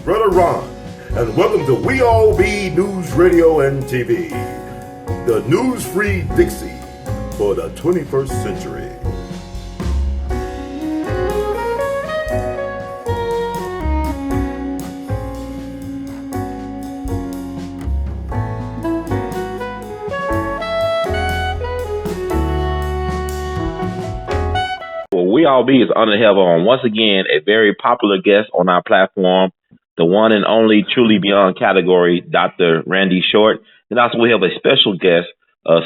Brother Ron, and welcome to We All Be News Radio and TV, the news-free Dixie for the 21st century. We All Be is honored to have on once again a very popular guest on our platform, the one and only truly beyond category, Dr. Randy Short. And also we have a special guest,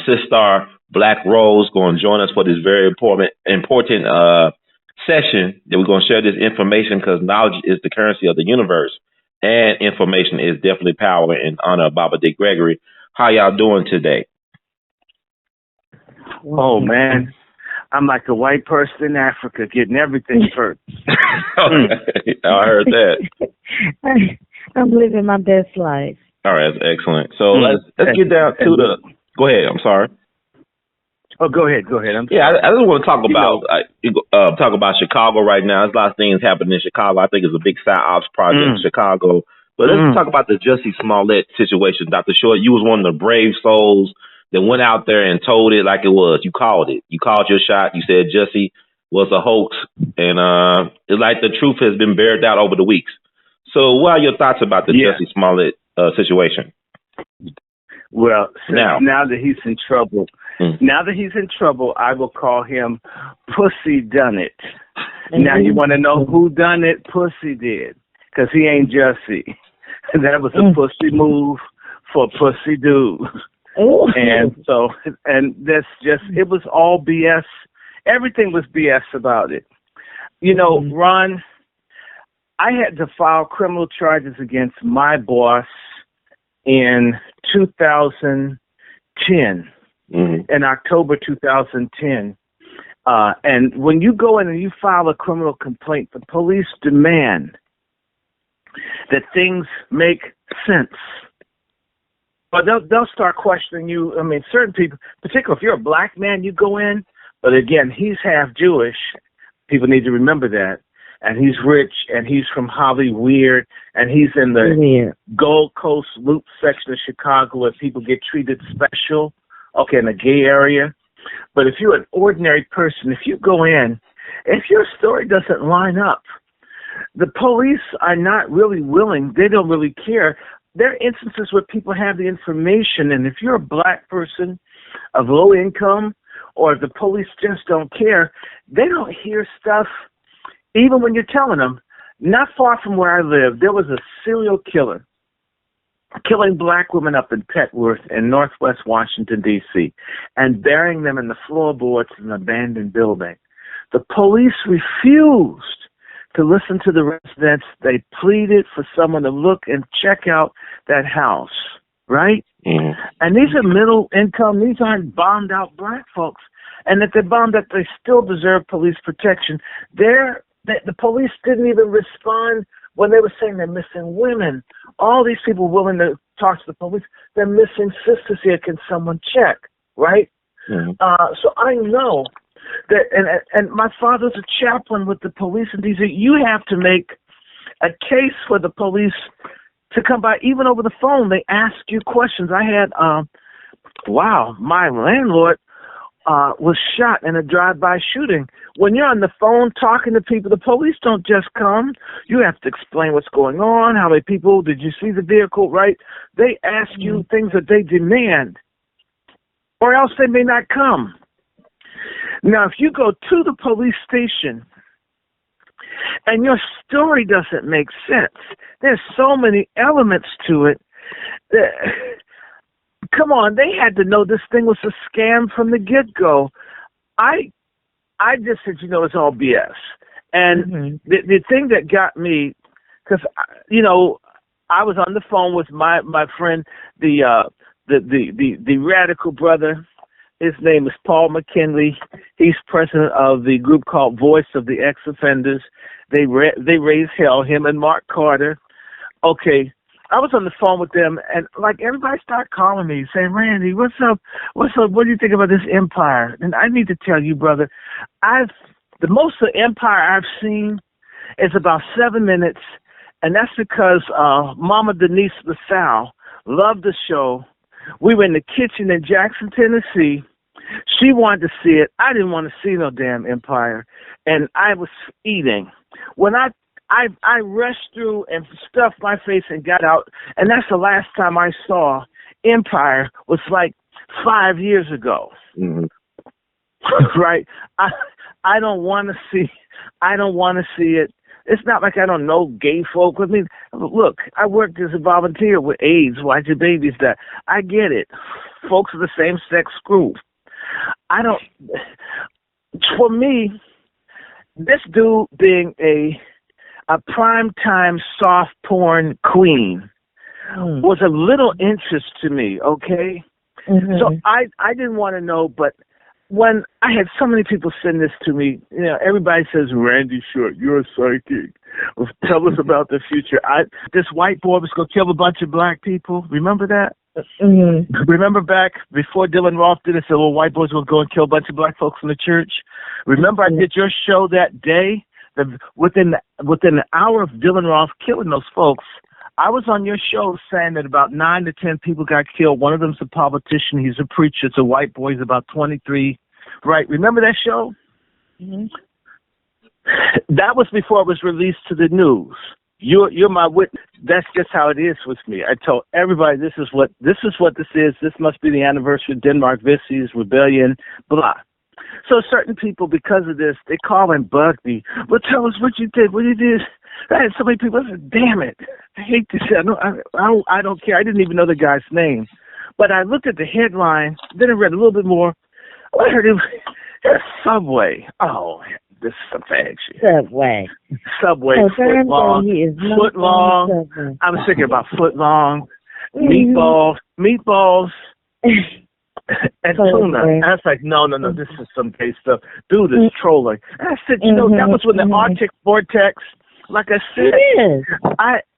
Sister Black Rose, going to join us for this very important session that we're going to share this information, because knowledge is the currency of the universe and information is definitely power. In honor of Baba Dick Gregory. How y'all doing today? Oh, man. I'm like a white person in Africa getting everything first. I heard that. I'm living my best life. All right, that's excellent. So let's get down to the. Go ahead. I'm sorry. Oh, go ahead. I just want to talk about Chicago right now. There's a lot of things happening in Chicago. I think it's a big PsyOps project in Chicago. But let's talk about the Jussie Smollett situation, Dr. Short. You was one of the brave souls that went out there and told it like it was. You called it. You called your shot. You said Jussie was a hoax. And it's like the truth has been bared out over the weeks. So what are your thoughts about the Jussie Smollett situation? Well, now that he's in trouble, I will call him Pussy Done It. Now you want to know who done it? Pussy did. Because he ain't Jussie. That was a pussy move for a pussy dude. And so, that's just, it was all BS. Everything was BS about it. You know, Ron, I had to file criminal charges against my boss in 2010, in October 2010. And when you go in and you file a criminal complaint, the police demand that things make sense. But they'll start questioning you. I mean, certain people, particularly if you're a black man, you go in. But again, he's half Jewish. People need to remember that. And he's rich, and he's from Hollywood, and he's in the Gold Coast Loop section of Chicago where people get treated special, in the gay area. But if you're an ordinary person, if you go in, if your story doesn't line up, the police are not really willing. They don't really care. There are instances where people have the information, and if you're a black person of low income, or if the police just don't care, they don't hear stuff even when you're telling them. Not far from where I live, there was a serial killer killing black women up in Petworth in northwest Washington, D.C., and burying them in the floorboards of an abandoned building. The police refused to listen to the residents. They pleaded for someone to look and check out that house, right? Mm-hmm. And these are middle income. These aren't bombed out black folks. And if they're bombed out, they still deserve police protection. The police didn't even respond when they were saying they're missing women. All these people willing to talk to the police, they're missing sisters here. Can someone check, right? Mm-hmm. So I know that, and my father's a chaplain with the police in D.C. You have to make a case for the police to come by, even over the phone. They ask you questions. I had, my landlord was shot in a drive-by shooting. When you're on the phone talking to people, the police don't just come. You have to explain what's going on, how many people, did you see the vehicle, right? They ask you things that they demand, or else they may not come. Now, if you go to the police station and your story doesn't make sense, there's so many elements to it. Come on, they had to know this thing was a scam from the get-go. I just said, it's all BS. And the thing that got me, because, I was on the phone with my friend, the radical brother. His name is Paul McKinley. He's president of the group called Voice of the Ex-Offenders. They raise hell, him and Mark Carter. Okay, I was on the phone with them, and like everybody started calling me, saying, "Randy, what's up? What's up? What do you think about this empire?" And I need to tell you, brother, the most of the empire I've seen is about 7 minutes, And that's because Mama Denise LaSalle loved the show. We were in the kitchen in Jackson, Tennessee. She wanted to see it. I didn't want to see no damn Empire. And I was eating. When I rushed through and stuffed my face and got out, and that's the last time I saw Empire was like 5 years ago. Mm-hmm. Right? I don't want to see it. It's not like I don't know gay folk. I mean, look, I worked as a volunteer with AIDS, watching babies die. I get it. Folks of the same sex group. For me, this dude being a primetime soft porn queen was of little interest to me, okay? Mm-hmm. So I didn't want to know, but when I had so many people send this to me, everybody says, Randy Short, you're a psychic. Well, tell us about the future. This white boy was going to kill a bunch of black people. Remember that? Mm-hmm. Remember back before Dylan Roth did it, said, well, white boys will go and kill a bunch of black folks in the church. Remember I did your show that day? Within an hour of Dylan Roth killing those folks, I was on your show saying that about 9 to 10 people got killed. One of them's a politician. He's a preacher. It's a white boy. He's about 23. Right. Remember that show? Mm-hmm. That was before it was released to the news. You're my witness. That's just how it is with me. I told everybody this is what this is. This must be the anniversary of Denmark Vesey's rebellion, blah. So certain people, because of this, they call and bug me. Well, tell us what you did. What you did. I had so many people. I said, damn it. I hate this. I don't care. I didn't even know the guy's name. But I looked at the headline, then I read a little bit more. I heard it was Subway. Oh, this is some fag shit. Subway, foot long. I was thinking about foot long, meatballs, and tuna. And I was like, no, this is some gay stuff. Dude is trolling. And I said, that was when the Arctic vortex, like I said,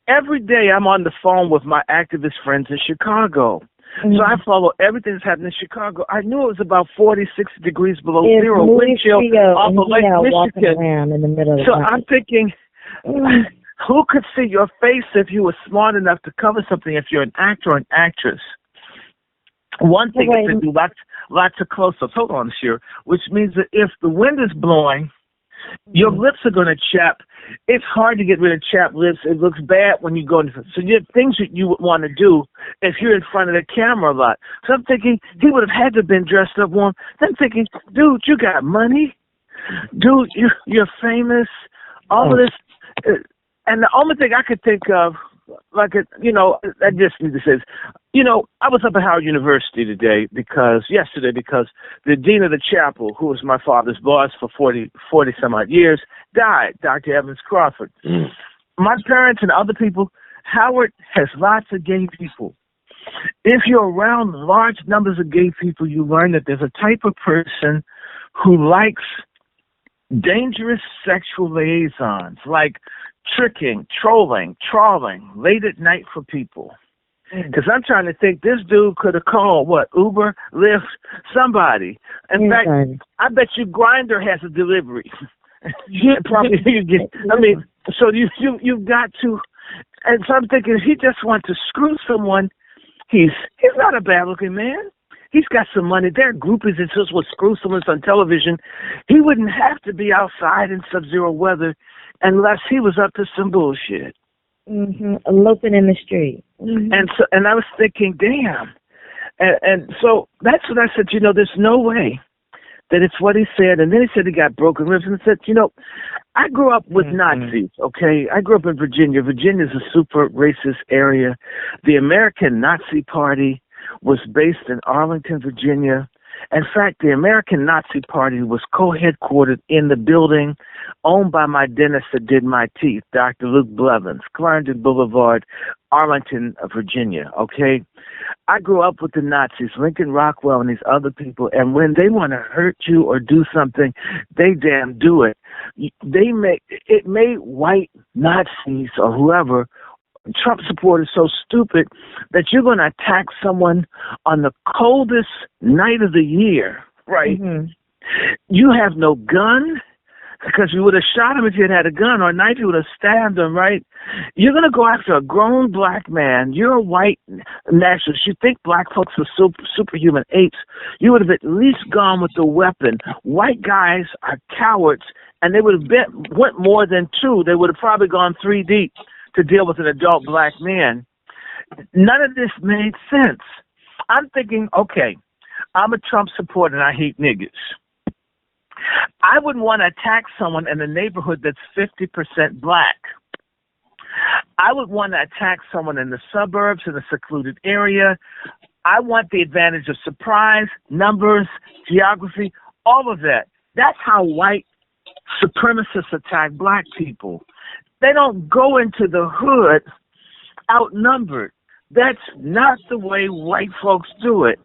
every day I'm on the phone with my activist friends in Chicago. So I follow everything that's happening in Chicago. I knew it was about 46 degrees below zero, wind chill off of Lake Michigan. In the middle of I'm thinking, who could see your face if you were smart enough to cover something if you're an actor or an actress? One thing is to do lots of close-ups. Hold on, Shira. Which means that if the wind is blowing, your lips are going to chap. It's hard to get rid of chapped lips. It looks bad when you go into. So you have things that you would want to do if you're in front of the camera a lot. So I'm thinking he would have had to have been dressed up warm. Then I'm thinking, dude, you got money. Dude, you're famous. All of this. And the only thing I could think of, I just need to say this. I was up at Howard University yesterday because the dean of the chapel, who was my father's boss for 40 some odd years, died, Dr. Evans Crawford. My parents and other people, Howard has lots of gay people. If you're around large numbers of gay people, you learn that there's a type of person who likes dangerous sexual liaisons, like tricking, trolling, trawling, late at night for people. Because I'm trying to think, this dude could have called, Uber, Lyft, somebody. In fact, I bet you Grindr has a delivery. Probably. So you've got to, and so I'm thinking, if he just wants to screw someone, he's not a bad-looking man. He's got some money. There are groupies that just will screw someone on television. He wouldn't have to be outside in sub-zero weather unless he was up to some bullshit. Eloping in the street. And I was thinking, damn. And so that's when I said, there's no way that it's what he said. And then he said he got broken ribs. And I said, I grew up with Nazis, okay? I grew up in Virginia. Virginia's a super racist area. The American Nazi Party was based in Arlington, Virginia. In fact, the American Nazi Party was co-headquartered in the building owned by my dentist that did my teeth, Dr. Luke Blevins, Clarendon Boulevard, Arlington, Virginia, okay? I grew up with the Nazis, Lincoln Rockwell and these other people, and when they want to hurt you or do something, they damn do it. It made white Nazis or whoever, Trump supporters, so stupid that you're going to attack someone on the coldest night of the year, right? You have no gun. because you would have shot him if you had a gun, or a knife, you would have stabbed him, right? You're going to go after a grown black man. You're a white nationalist. You think black folks are superhuman apes. You would have at least gone with the weapon. White guys are cowards, and they would have went more than two. They would have probably gone 3 deep to deal with an adult black man. None of this made sense. I'm thinking, okay, I'm a Trump supporter and I hate niggas. I wouldn't want to attack someone in a neighborhood that's 50% black. I would want to attack someone in the suburbs, in a secluded area. I want the advantage of surprise, numbers, geography, all of that. That's how white supremacists attack black people. They don't go into the hood outnumbered. That's not the way white folks do it.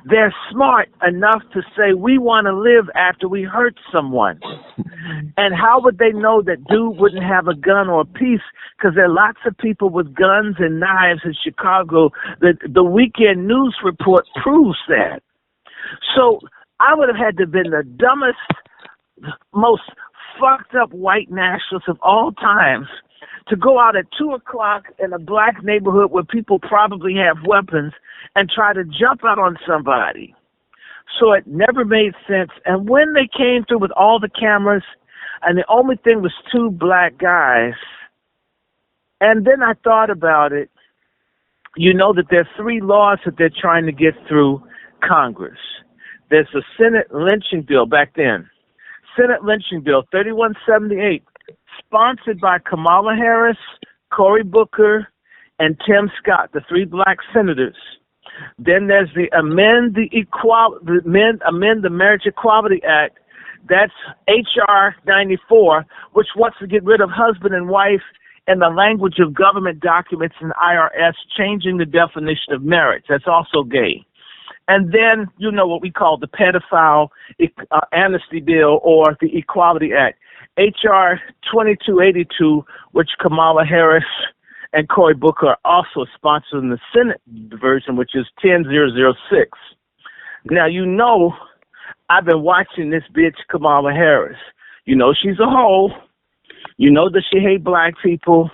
They're smart enough to say, we want to live after we hurt someone. And how would they know that dude wouldn't have a gun or a piece? Because there are lots of people with guns and knives in Chicago. The weekend news report proves that. So I would have had to have been the dumbest, most fucked up white nationalist of all times to go out at 2 o'clock in a black neighborhood where people probably have weapons and try to jump out on somebody. So it never made sense. And when they came through with all the cameras and the only thing was 2 black guys, and then I thought about it, you know that there are 3 laws that they're trying to get through Congress. There's the Senate lynching bill back then. Senate lynching bill 3178, sponsored by Kamala Harris, Cory Booker, and Tim Scott, the 3 black senators. Then there's the amend the Marriage Equality Act. That's H.R. 94, which wants to get rid of husband and wife in the language of government documents and IRS, changing the definition of marriage. That's also gay. And then, you know, what we call the pedophile amnesty bill or the Equality Act, H.R. 2282, which Kamala Harris and Cory Booker are also sponsoring the Senate version, which is 10006. Now, you know, I've been watching this bitch Kamala Harris. You know she's a hoe. You know that she hates black people.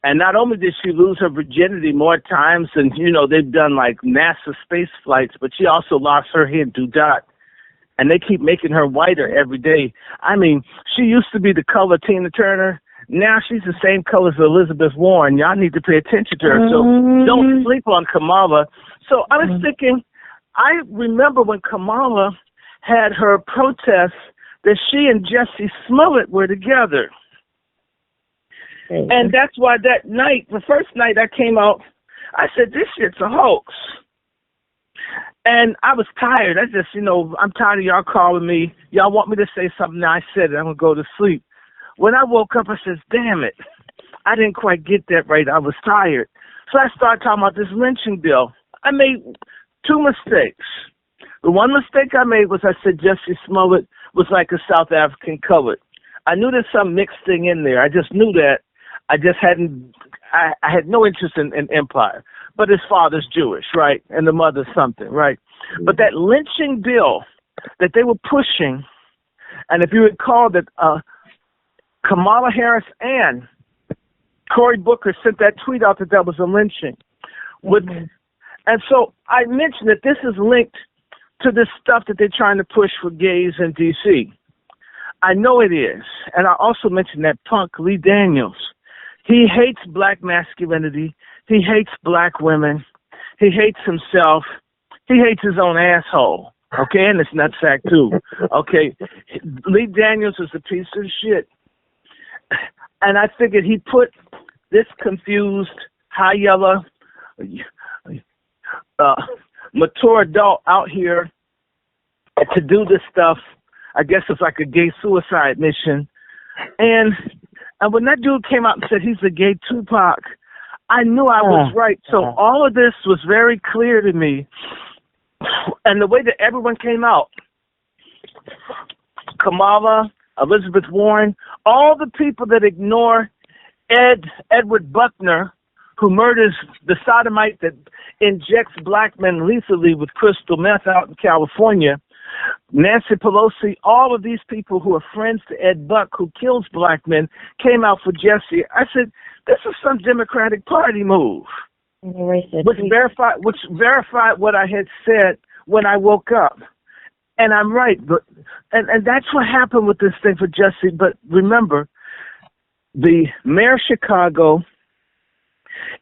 And not only did she lose her virginity more times than, you know, they've done like NASA space flights, but she also lost her Hindu dot. And they keep making her whiter every day. I mean, she used to be the color Tina Turner. Now she's the same color as Elizabeth Warren. Y'all need to pay attention to her. So don't sleep on Kamala. So I was thinking, I remember when Kamala had her protest that she and Jussie Smollett were together. And that's why that night, the first night I came out, I said, this shit's a hoax. And I was tired. I just, you know, I'm tired of y'all calling me. Y'all want me to say something. I said it. I'm going to go to sleep. When I woke up, I said, damn it. I didn't quite get that right. I was tired. So I started talking about this lynching bill. I made 2 mistakes. The one mistake I made was I said Jussie Smollett was like a South African colored. I knew there's some mixed thing in there. I just knew that. I just hadn't, I had no interest in empire. But his father's Jewish, right? And the mother's something, right? But that lynching bill that they were pushing, and if you recall that Kamala Harris and Cory Booker sent that tweet out that was a lynching. And so I mentioned that this is linked to this stuff that they're trying to push for gays in D.C. I know it is. And I also mentioned that punk Lee Daniels. He hates black masculinity. He hates black women. He hates himself. He hates his own asshole. Okay, and it's nutsack too. Okay, Lee Daniels is a piece of shit. And I figured he put this confused, high yellow, mature adult out here to do this stuff. I guess it's like a gay suicide mission. And when that dude came out and said he's a gay Tupac, I knew I was right. So all of this was very clear to me. And the way that everyone came out, Kamala, Elizabeth Warren, all the people that ignore Edward Buckner, who murders the sodomite that injects black men lethally with crystal meth out in California, Nancy Pelosi, all of these people who are friends to Ed Buck, who kills black men, came out for Jesse. I said, this is some Democratic Party move, which verified what I had said when I woke up. And I'm right, but and that's what happened with this thing for Jesse. But remember, the mayor of Chicago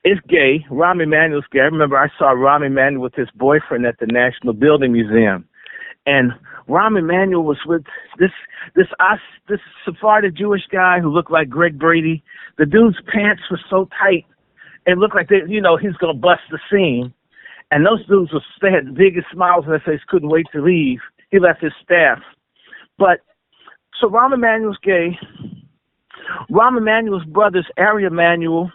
is gay. Rahm Emanuel's gay. I remember I saw Rahm Emanuel with his boyfriend at the National Building Museum, and Rahm Emanuel was with this Sephardic Jewish guy who looked like Greg Brady. The dude's pants were so tight, it looked like he's gonna bust the scene. And those dudes they had the biggest smiles on their face, couldn't wait to leave. He left his staff. But so Rahm Emanuel's gay. Rahm Emanuel's brother's Ari Emanuel,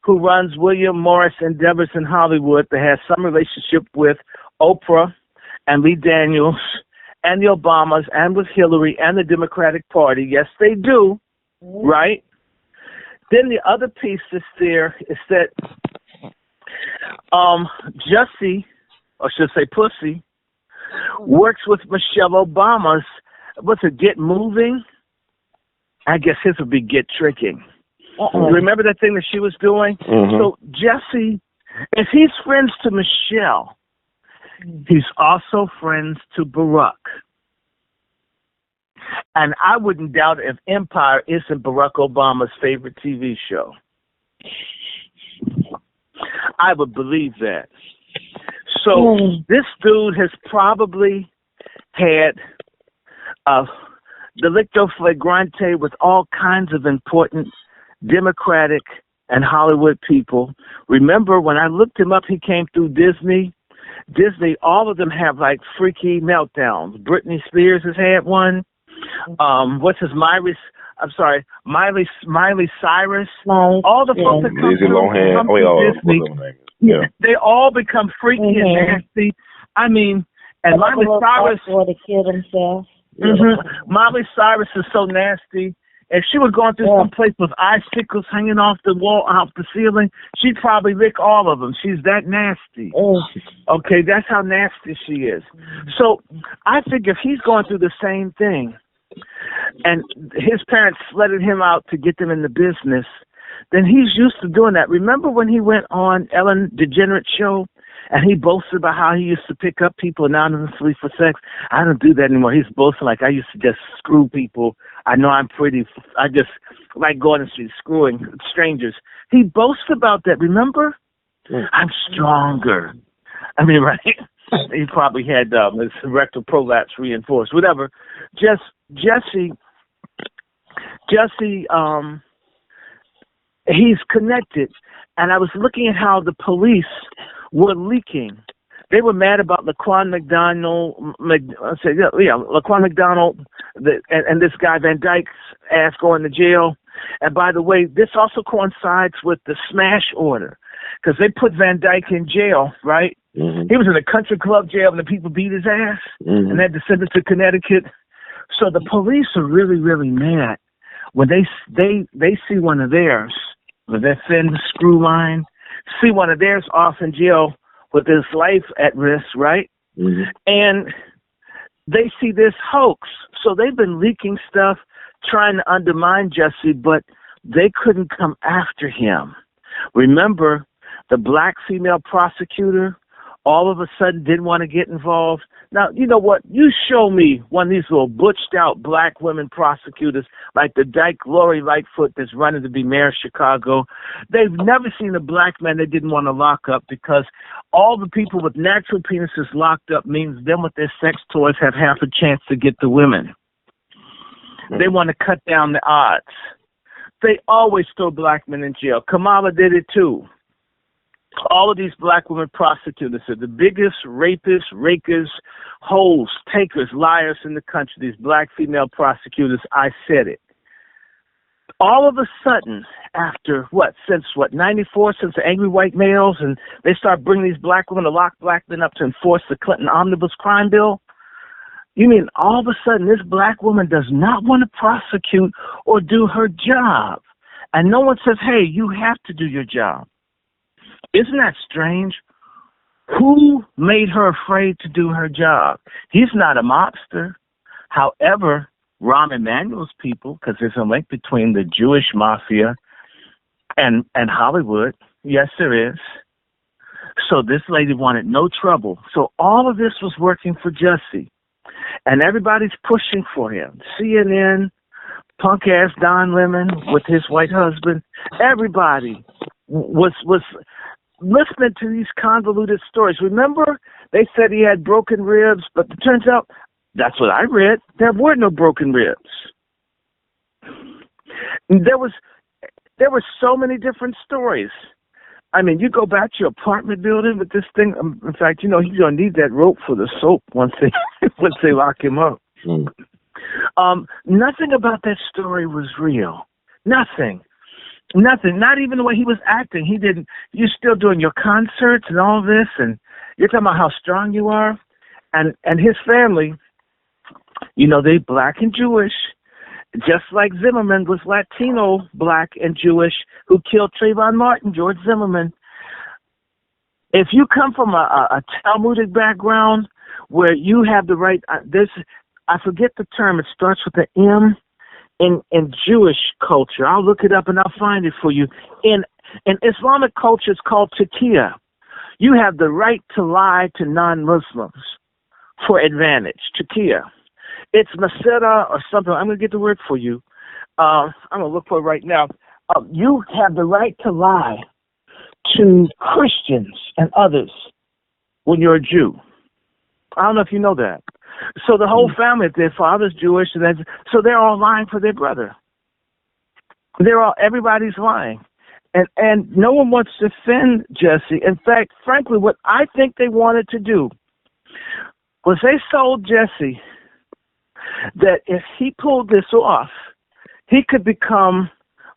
who runs William Morris Endeavors in Hollywood, that has some relationship with Oprah and Lee Daniels and the Obamas and with Hillary and the Democratic Party. Yes, they do, right? Then the other piece that's there is that Jussie, or should I say Pussy, works with Michelle Obama's, Get Moving? I guess his would be Get Tricking. Remember that thing that she was doing? Mm-hmm. So Jesse, if he's friends to Michelle, he's also friends to Barack. And I wouldn't doubt if Empire isn't Barack Obama's favorite TV show. I would believe that. So this dude has probably had delicto flagrante with all kinds of important Democratic and Hollywood people. Remember, when I looked him up, he came through Disney. All of them have like freaky meltdowns. Britney Spears has had one. Miley Cyrus. All the folks that come through Disney, they all become freaky and nasty. I mean, and Miley Cyrus to kill himself. Mm-hmm. Miley Cyrus is so nasty. If she was going through some place with icicles hanging off the wall, off the ceiling, she'd probably lick all of them. She's that nasty. Okay, that's how nasty she is. So I figure if he's going through the same thing, and his parents flooded him out to get them in the business, then he's used to doing that. Remember when he went on Ellen DeGeneres show and he boasted about how he used to pick up people anonymously for sex? I don't do that anymore. He's boasting like, I used to just screw people. I know I'm pretty. I just like going and screwing strangers. He boasts about that. Remember? I'm stronger. I mean, right? He probably had his rectal prolapse reinforced, whatever. Jesse, he's connected. And I was looking at how the police were leaking. They were mad about Laquan McDonald, Laquan McDonald, and this guy Van Dyke's ass going to jail. And by the way, this also coincides with the smash order, because they put Van Dyke in jail, right? Mm-hmm. He was in a country club jail and the people beat his ass, and they had to send him to Connecticut. So the police are really, really mad when they see one of theirs, with their thin screw line, see one of theirs off in jail with his life at risk, right? Mm-hmm. And they see this hoax. So they've been leaking stuff, trying to undermine Jesse, but they couldn't come after him. Remember, the black female prosecutor all of a sudden didn't want to get involved. Now, you know what? You show me one of these little butched out black women prosecutors like the Dyke Lori Lightfoot that's running to be mayor of Chicago. They've never seen a black man they didn't want to lock up, because all the people with natural penises locked up means them with their sex toys have half a chance to get the women. They want to cut down the odds. They always throw black men in jail. Kamala did it too. All of these black women prosecutors are the biggest rapists, rakers, hoes, takers, liars in the country. These black female prosecutors, I said it. All of a sudden, after since 94, since the angry white males, and they start bringing these black women to lock black men up to enforce the Clinton Omnibus Crime Bill. You mean all of a sudden this black woman does not want to prosecute or do her job? And no one says, hey, you have to do your job. Isn't that strange? Who made her afraid to do her job? He's not a mobster. However, Rahm Emanuel's people, because there's a link between the Jewish mafia and Hollywood. Yes, there is. So this lady wanted no trouble. So all of this was working for Jussie. And everybody's pushing for him. CNN, punk-ass Don Lemon with his white husband. Everybody was listening to these convoluted stories. Remember, they said he had broken ribs, but it turns out, that's what I read, there were no broken ribs. There were so many different stories. I mean, you go back to your apartment building with this thing. In fact, he's going to need that rope for the soap once they lock him up. Nothing about that story was real. Nothing. Not even the way he was acting. You're still doing your concerts and all this, and you're talking about how strong you are. And his family, they black and Jewish, just like Zimmerman was Latino, black and Jewish, who killed Trayvon Martin, George Zimmerman. If you come from a Talmudic background where you have the right, I forget the term, it starts with an M, in Jewish culture. I'll look it up and I'll find it for you. In Islamic culture, it's called taqiyya. You have the right to lie to non-Muslims for advantage, taqiyya. It's masera or something. I'm going to get the word for you. I'm going to look for it right now. You have the right to lie to Christians and others when you're a Jew. I don't know if you know that. So the whole family, their father's Jewish, so they're all lying for their brother. Everybody's lying. And no one wants to defend Jussie. In fact, frankly, what I think they wanted to do was they sold Jussie that if he pulled this off, he could become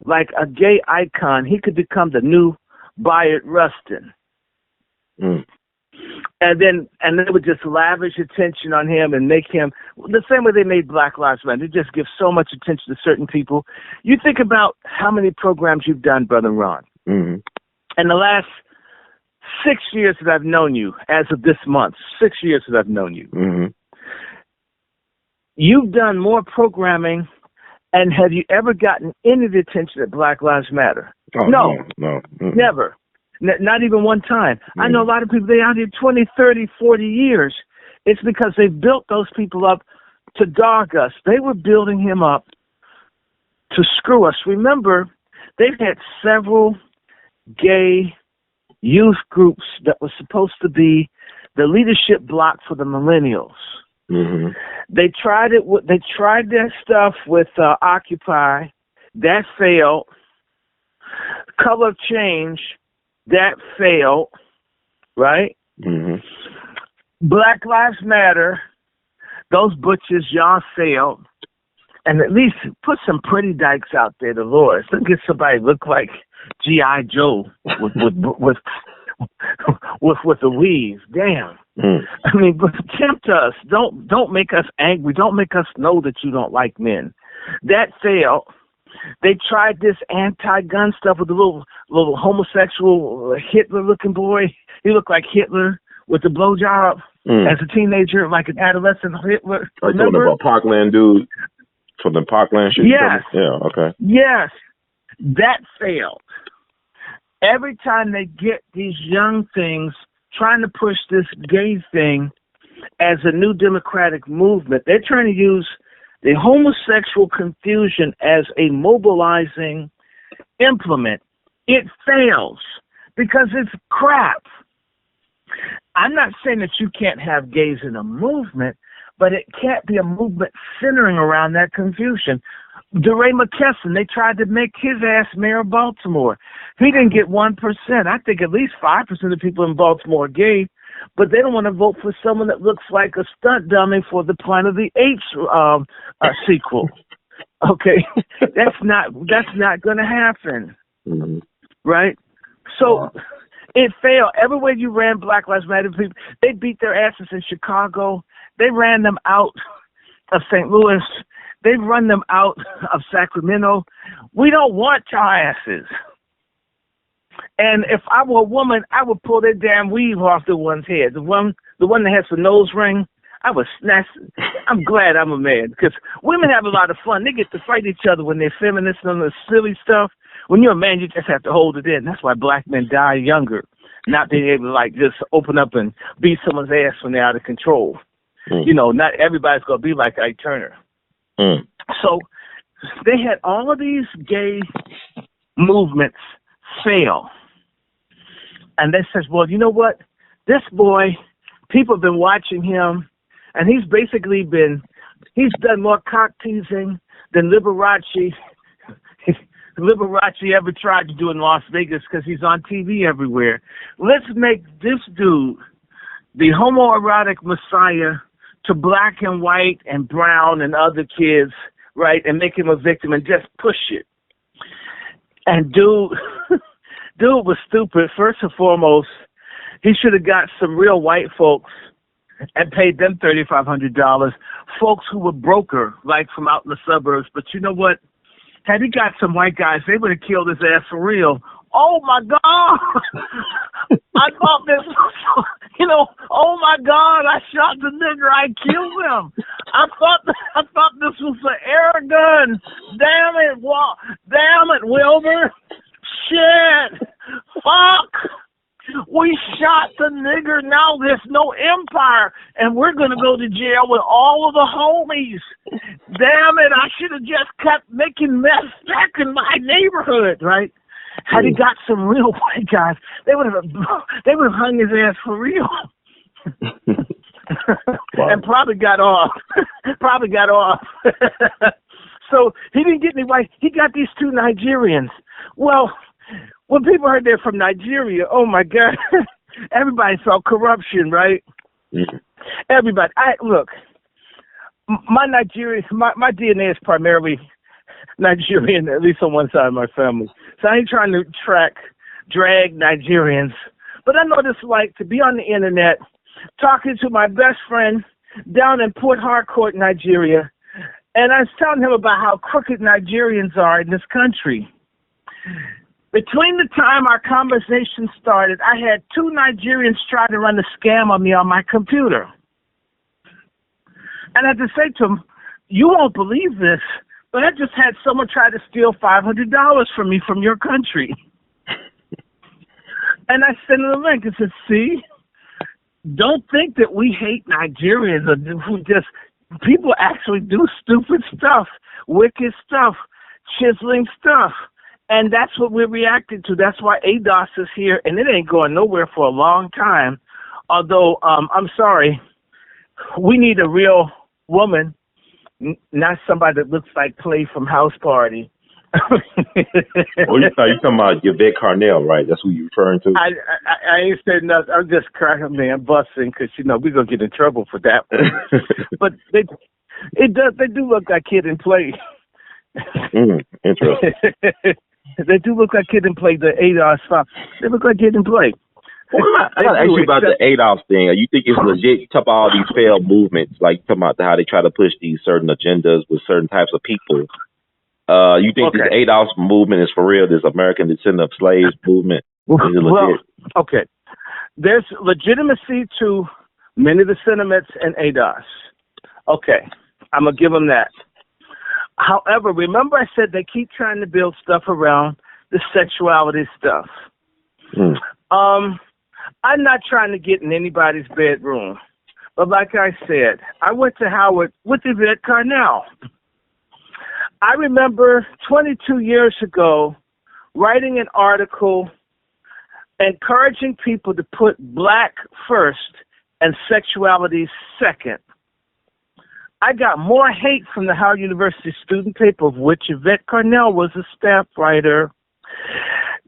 like a gay icon. He could become the new Bayard Rustin. And then they would just lavish attention on him and make him the same way they made Black Lives Matter. They just give so much attention to certain people. You think about how many programs you've done, Brother Ron. In the last 6 years that I've known you, as of this month, 6 years that I've known you, you've done more programming, and have you ever gotten any of the attention that Black Lives Matter? Oh, no. Never. Not even one time. I know a lot of people, they out here 20, 30, 40 years. It's because they built those people up to dog us. They were building him up to screw us. Remember, they've had several gay youth groups that were supposed to be the leadership block for the millennials. They tried their stuff with Occupy. That failed. Color of Change. That failed, right? Black Lives Matter, those butchers, y'all failed. And at least put some pretty dykes out there, Dolores. Don't get somebody look like G.I. Joe with the weave. Damn. I mean, but tempt us. Don't make us angry. Don't make us know that you don't like men. That failed. They tried this anti-gun stuff with the little homosexual Hitler-looking boy. He looked like Hitler with the blowjob as a teenager, like an adolescent Hitler. Are you talking about Parkland dude from the Parkland shit? Yes. Yeah, okay. Yes. That failed. Every time they get these young things trying to push this gay thing as a new democratic movement, they're trying to use the homosexual confusion as a mobilizing implement. It fails because it's crap. I'm not saying that you can't have gays in a movement, but it can't be a movement centering around that confusion. DeRay McKesson, they tried to make his ass mayor of Baltimore. He didn't get 1%. I think at least 5% of people in Baltimore are gay, but they don't want to vote for someone that looks like a stunt dummy for the Planet of the Apes sequel. Okay, that's not going to happen, right? So it failed. Everywhere you ran Black Lives Matter people, they beat their asses in Chicago. They ran them out of St. Louis. They've run them out of Sacramento. We don't want your asses. And if I were a woman, I would pull that damn weave off the one's head. The one that has the nose ring, I'm glad I'm a man, because women have a lot of fun. They get to fight each other when they're feminists and the silly stuff. When you're a man, you just have to hold it in. That's why black men die younger, not being able to just open up and beat someone's ass when they're out of control. Not everybody's going to be like Ike Turner. So they had all of these gay movements fail. And they said, well, you know what? This boy, people have been watching him, and he's done more cock teasing than Liberace ever tried to do in Las Vegas, because he's on TV everywhere. Let's make this dude the homoerotic messiah to black and white and brown and other kids, right, and make him a victim and just push it. And dude was stupid. First and foremost, he should have got some real white folks and paid them $3,500, folks who were broker, like from out in the suburbs. But you know what? Had he got some white guys, they would have killed his ass for real. Oh, my God. I thought this was, oh, my God, I shot the nigger. I killed him. I thought this was an air gun. Damn it, Wilbur. Shit. Fuck. We shot the nigger. Now there's no empire, and we're going to go to jail with all of the homies. Damn it, I should have just kept making mess back in my neighborhood, right? Had he got some real white guys, they would have hung his ass for real. Wow. And probably got off. So he didn't get any white. He got these two Nigerians. Well, when people heard they're from Nigeria, oh my God, everybody saw corruption, right? Mm-hmm. Everybody. Look, my DNA is primarily Nigerian, at least on one side of my family. So I ain't trying to drag Nigerians. But I know what it's like to be on the internet talking to my best friend down in Port Harcourt, Nigeria, and I was telling him about how crooked Nigerians are in this country. Between the time our conversation started, I had two Nigerians try to run a scam on me on my computer. And I had to say to him, you won't believe this, but I just had someone try to steal $500 from me from your country. And I sent him a link and said, see, don't think that we hate Nigerians or who just, people actually do stupid stuff, wicked stuff, chiseling stuff. And that's what we're reacting to. That's why ADOS is here, and it ain't going nowhere for a long time. Although, I'm sorry, we need a real woman, not somebody that looks like Play from House Party. Well, you're talking about Yvette Carnell, right? That's who you're referring to? I ain't saying nothing. I'm just cracking, man, busting, because, we're going to get in trouble for that one. But they do look like Kid and Play. Interesting. They do look like Kid and Play, the ADOS file. They look like Kid and Play. I got to ask you about the ADOS thing. You think it's legit to all these failed movements, like talking about how they try to push these certain agendas with certain types of people? You think this ADOS movement is for real, this American Descendant of Slaves movement? Is it legit? Well, okay. There's legitimacy to many of the sentiments in ADOS. Okay. I'm going to give them that. However, remember I said they keep trying to build stuff around the sexuality stuff. I'm not trying to get in anybody's bedroom. But like I said, I went to Howard with Yvette Carnell. I remember 22 years ago writing an article encouraging people to put black first and sexuality second. I got more hate from the Howard University student paper, of which Yvette Carnell was a staff writer.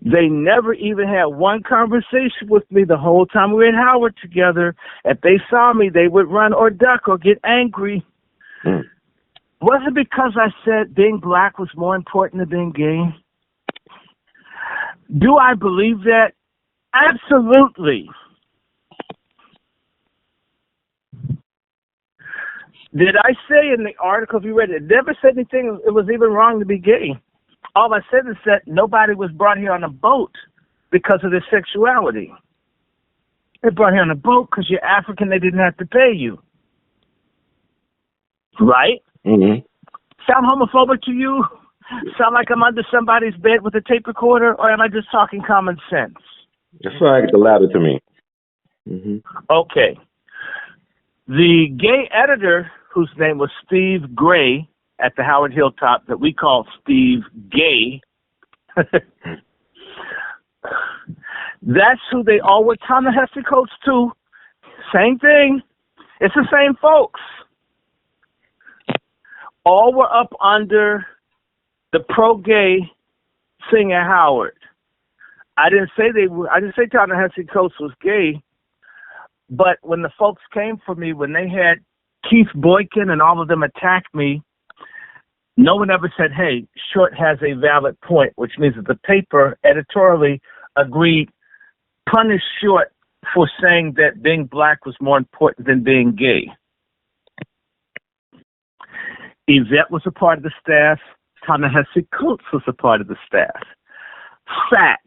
They never even had one conversation with me the whole time we were at Howard together. If they saw me, they would run or duck or get angry. Was it because I said being black was more important than being gay? Do I believe that? Absolutely. Did I say in the article, if you read it, never said anything, it was even wrong to be gay. All I said is that nobody was brought here on a boat because of their sexuality. They brought here on a boat because you're African, they didn't have to pay you. Right? Mm-hmm. Sound homophobic to you? Sound like I'm under somebody's bed with a tape recorder, or am I just talking common sense? It's like the latter to me. Mm-hmm. Okay. The gay editor, whose name was Steve Gray at the Howard Hilltop, that we call Steve Gay, that's who they all were Ta-Nehisi Coates too. Same thing. It's the same folks. All were up under the pro-gay thing at Howard. I didn't say Ta-Nehisi Coates was gay, but when the folks came for me, when they had Keith Boykin and all of them attack me, no one ever said, hey, Short has a valid point, which means that the paper editorially agreed, punish Short for saying that being black was more important than being gay. Yvette was a part of the staff. Ta-Nehisi Coates was a part of the staff. Fact.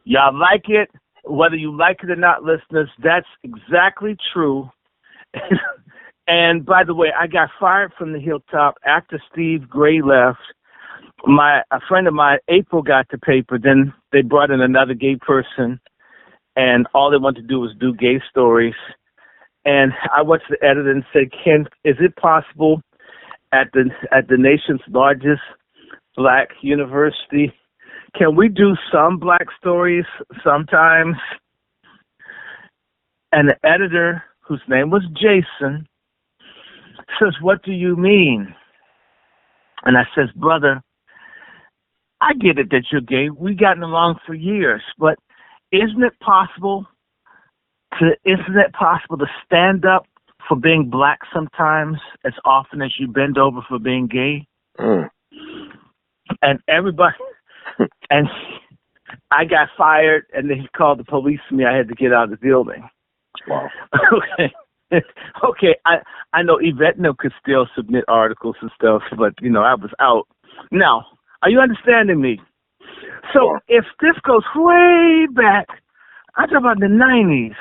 Y'all like it, whether you like it or not, listeners, that's exactly true. And by the way, I got fired from the Hilltop after Steve Gray left. A friend of mine, April, got the paper. Then they brought in another gay person, and all they wanted to do was do gay stories. And I went to the editor and said, Ken, is it possible at the nation's largest black university, can we do some black stories sometimes? And the editor, whose name was Jason, says, what do you mean? And I says, brother, I get it that you're gay. We've gotten along for years, but isn't it possible to stand up for being black sometimes as often as you bend over for being gay? And everybody, and I got fired, and then he called the police on me. I had to get out of the building. Wow. Okay. Okay, I know Yvette could still submit articles and stuff, but, I was out. Now, are you understanding me? So if this goes way back, I'm talking about the 90s,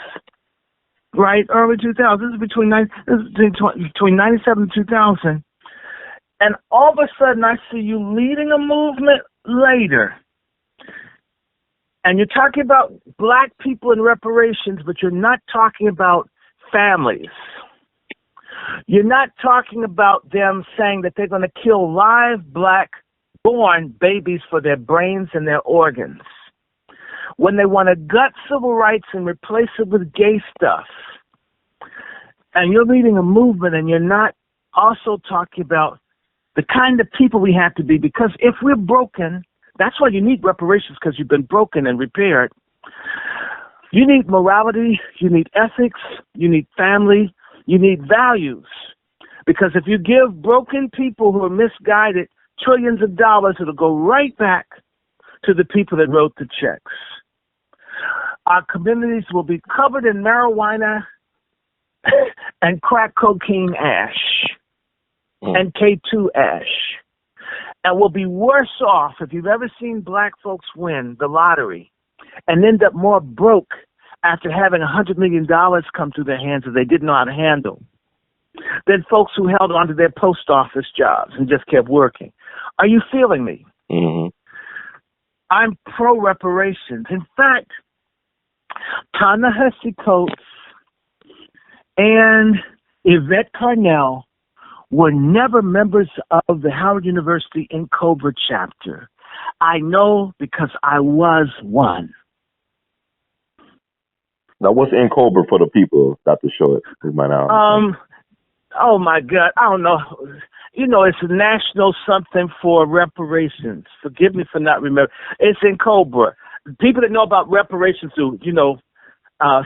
right? Early 2000s. This is between 97 and 2000. And all of a sudden, I see you leading a movement later. And you're talking about black people and reparations, but you're not talking about families. You're not talking about them saying that they're going to kill live black-born babies for their brains and their organs. When they want to gut civil rights and replace it with gay stuff. And you're leading a movement, and you're not also talking about the kind of people we have to be, because if we're broken, that's why you need reparations, because you've been broken and repaired. You need morality, you need ethics, you need family, you need values. Because if you give broken people who are misguided trillions of dollars, it'll go right back to the people that wrote the checks. Our communities will be covered in marijuana and crack cocaine ash and K2 ash. And we'll be worse off if you've ever seen black folks win the lottery and end up more broke after having $100 million come through their hands that they didn't know how to handle than folks who held on to their post office jobs and just kept working. Are you feeling me? Mm-hmm. I'm pro-reparations. In fact, Ta-Nehisi Coates and Yvette Carnell were never members of the Howard University in Cobra chapter. I know because I was one. Now, what's in Cobra for the people, Dr. Short? Who might not understand? Oh my God, I don't know. It's a national something for reparations. Forgive me for not remembering. It's in Cobra. People that know about reparations do,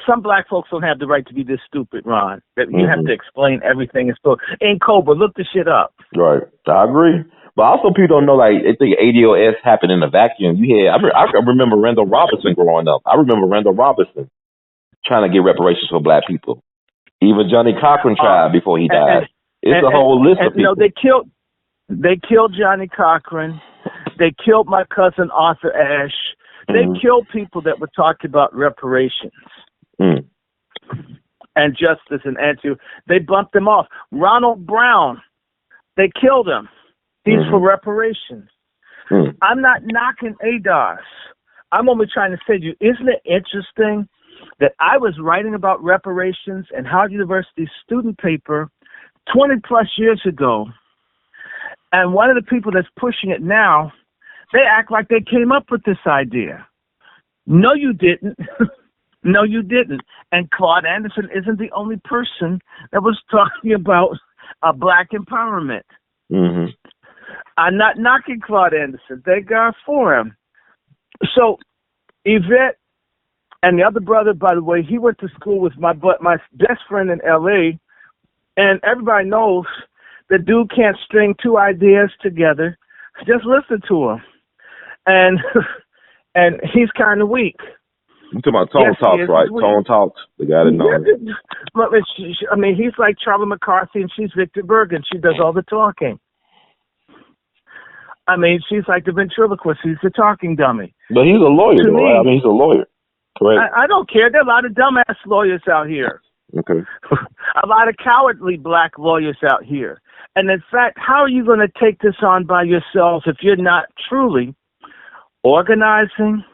some black folks don't have the right to be this stupid, Ron. That you have to explain everything. In Cobra, look the shit up. Right. I agree. But also people don't know, they think ADOS happened in a vacuum. I remember Randall Robinson growing up. I remember Randall Robinson trying to get reparations for black people. Even Johnny Cochran tried before he died. It's a whole list of people. No, they killed Johnny Cochran. They killed my cousin Arthur Ashe. They killed people that were talking about reparations. and justice and answer. They bumped him off. Ronald Brown, they killed him. He's for reparations. I'm not knocking ADOS. I'm only trying to say to you, isn't it interesting that I was writing about reparations in Howard University's student paper 20 plus years ago, and one of the people that's pushing it now, they act like they came up with this idea. No, you didn't. No, you didn't. And Claude Anderson isn't the only person that was talking about black empowerment. I'm not knocking Claude Anderson. Thank God for him. So Yvette and the other brother, by the way, he went to school with my best friend in L.A., and everybody knows the dude can't string two ideas together. Just listen to him. And he's kind of weak. You talking about Tone Talks, right? Tone Talks. The guy that knows. I mean, he's like Charlie McCarthy, and she's Victor Bergen. She does all the talking. I mean, she's like the ventriloquist. He's the talking dummy. But he's a lawyer, though, right? I mean, he's a lawyer. Correct. I don't care. There are a lot of dumbass lawyers out here. Okay. A lot of cowardly black lawyers out here. And in fact, how are you going to take this on by yourself if you're not truly organizing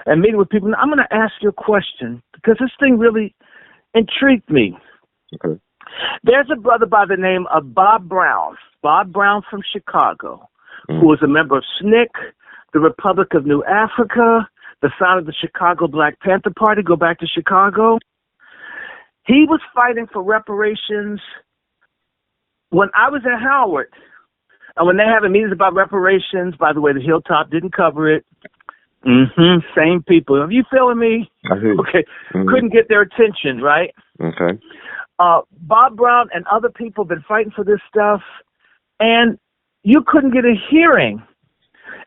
and meeting with people? I'm going to ask you a question because this thing really intrigued me. Okay. There's a brother by the name of Bob Brown from Chicago, who was a member of SNCC, the Republic of New Africa, the founder of the Chicago Black Panther Party. Go back to Chicago. He was fighting for reparations when I was at Howard. And when they having meetings about reparations, by the way, the Hilltop didn't cover it. Same people. Are you feeling me? I hear you. Okay. Couldn't get their attention, right? Okay. Bob Brown and other people have been fighting for this stuff, and you couldn't get a hearing.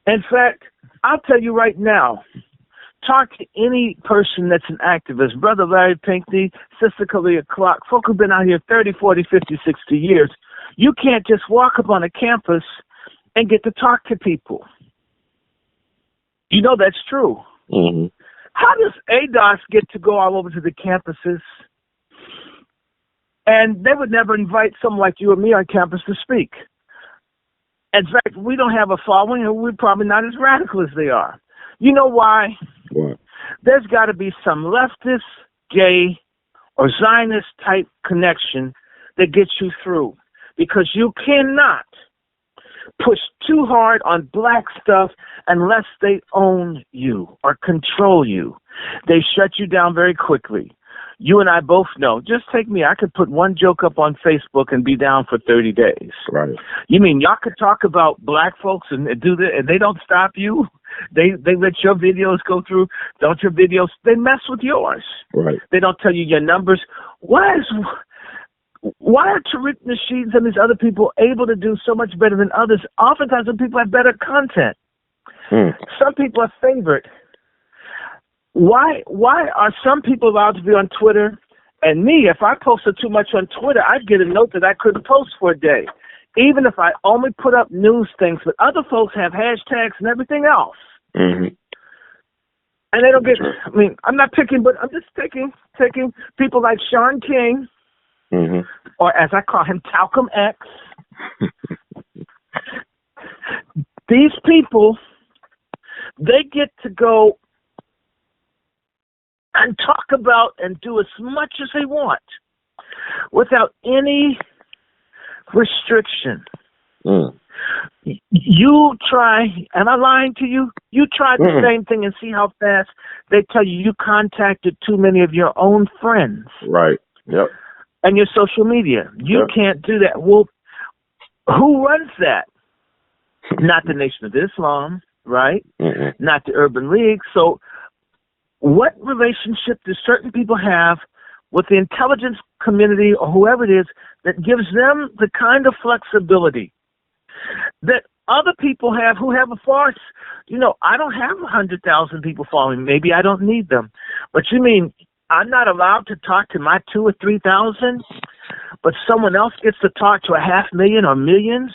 In fact, I'll tell you right now, talk to any person that's an activist, Brother Larry Pinckney, Sister Kalia Clark, folk who've been out here 30, 40, 50, 60 years. You can't just walk up on a campus and get to talk to people. You know that's true. How does ADOS get to go all over to the campuses? And they would never invite someone like you or me on campus to speak. In fact, we don't have a following, and we're probably not as radical as they are. You know why? What? There's got to be some leftist, gay, or Zionist type connection that gets you through, because you cannot push too hard on black stuff unless they own you or control you. They shut you down very quickly. You and I both know. Just take me. I could put one joke up on Facebook and be down for 30 days. Right. You mean y'all could talk about black folks and do that, and they don't stop you? They let your videos go through. Don't your videos? They mess with yours. Right. They don't tell you your numbers. Why are Tariq Nasheed and these other people able to do so much better than others? Oftentimes, when people have better content, some people are favored. Why are some people allowed to be on Twitter? And me, if I posted too much on Twitter, I'd get a note that I couldn't post for a day, even if I only put up news things. But other folks have hashtags and everything else. And they don't get, I mean, I'm not picking, but I'm just taking people like Sean King, or as I call him, Talcum X. These people, they get to go and talk about and do as much as they want without any restriction. You try, am I lying to you? You try the same thing and see how fast they tell you contacted too many of your own friends. Right. Yep. And your social media. You can't do that. Well, who runs that? Not the Nation of Islam, right? Not the Urban League. So what relationship do certain people have with the intelligence community or whoever it is that gives them the kind of flexibility that other people have who have a farce? You know, I don't have 100,000 people following me. Maybe I don't need them. But you mean I'm not allowed to talk to my 2,000 or 3,000, but someone else gets to talk to 500,000 or millions?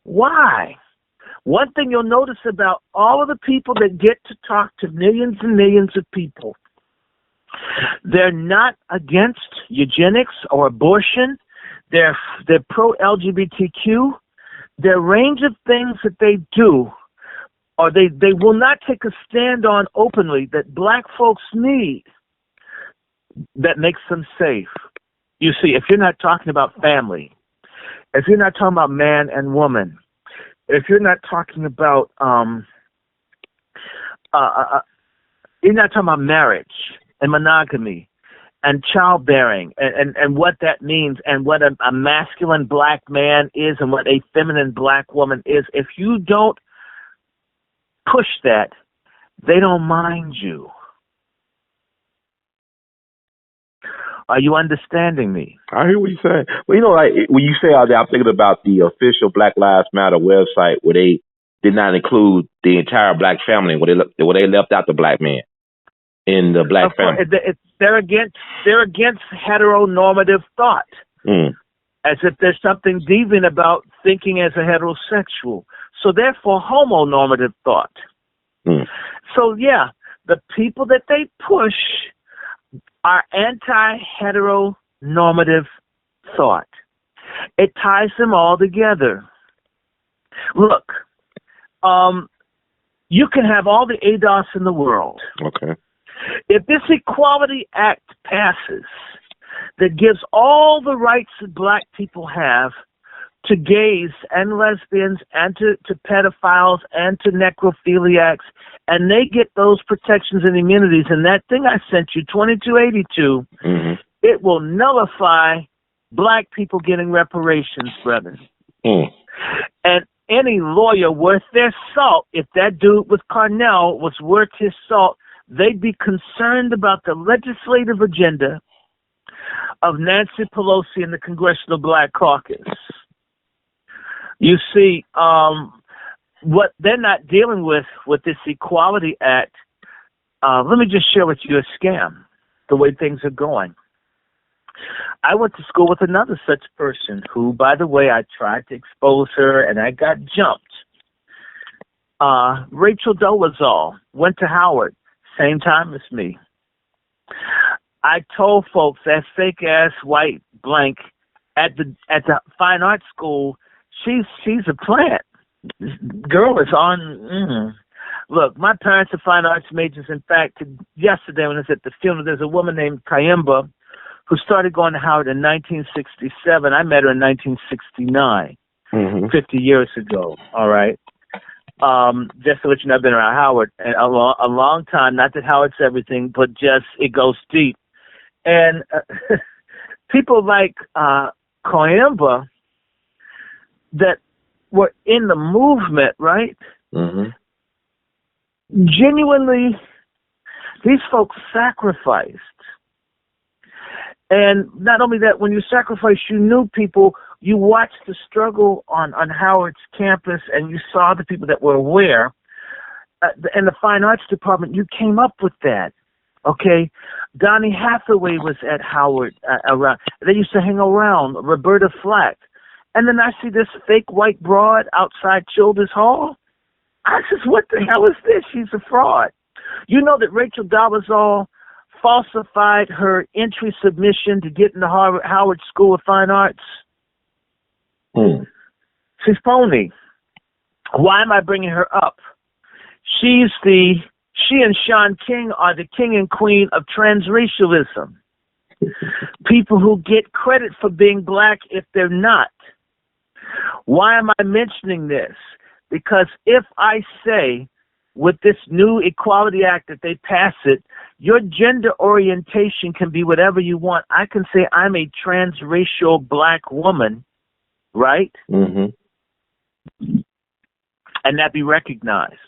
Why? One thing you'll notice about all of the people that get to talk to millions and millions of people, They're not against eugenics or abortion. They're pro-LGBTQ. Their range of things that they do, or they will not take a stand on openly that black folks need, that makes them safe. You see, if you're not talking about family, if you're not talking about man and woman, if you're not talking about you're not talking about marriage and monogamy and childbearing and what that means and what a masculine black man is and what a feminine black woman is, if you don't push that, they don't mind you. Are you understanding me? I hear what you're saying. Well, like when you say all that, I'm thinking about the official Black Lives Matter website where they did not include the entire black family, where they left out the black man in the black family. They're against heteronormative thought, as if there's something deviant about thinking as a heterosexual. So therefore, homonormative thought. So yeah, the people that they push are anti-heteronormative thought. It ties them all together. Look, you can have all the ADOS in the world. Okay. If this Equality Act passes that gives all the rights that black people have to gays and lesbians and to pedophiles and to necrophiliacs, and they get those protections and immunities, and that thing I sent you, 2282, it will nullify black people getting reparations, brother. And any lawyer worth their salt, if that dude with Carnell was worth his salt, they'd be concerned about the legislative agenda of Nancy Pelosi and the Congressional Black Caucus. You see, what they're not dealing with this Equality Act, let me just share with you a scam, the way things are going. I went to school with another such person who, by the way, I tried to expose her and I got jumped. Rachel Dolezal went to Howard, same time as me. I told folks that fake ass white blank at the fine arts school, she's a plant. This girl is on. Look, my parents are fine arts majors. In fact, yesterday when I was at the funeral, there's a woman named Kayemba who started going to Howard in 1967. I met her in 1969, 50 years ago. All right. Just to let you know, I've been around Howard a long time. Not that Howard's everything, but just it goes deep. And people like Kayemba that were in the movement, right? Genuinely, these folks sacrificed. And not only that, when you sacrifice, you knew people, you watched the struggle on Howard's campus, and you saw the people that were aware. In the fine arts department, you came up with that, okay? Donny Hathaway was at Howard around. They used to hang around, Roberta Flack. And then I see this fake white broad outside Childers Hall. I says, what the hell is this? She's a fraud. You know that Rachel Dolezal falsified her entry submission to get into Howard School of Fine Arts? She's phony. Why am I bringing her up? She and Sean King are the king and queen of transracialism. People who get credit for being black if they're not. Why am I mentioning this? Because if I say with this new Equality Act that they pass it, your gender orientation can be whatever you want. I can say I'm a transracial black woman, right? And that be recognized.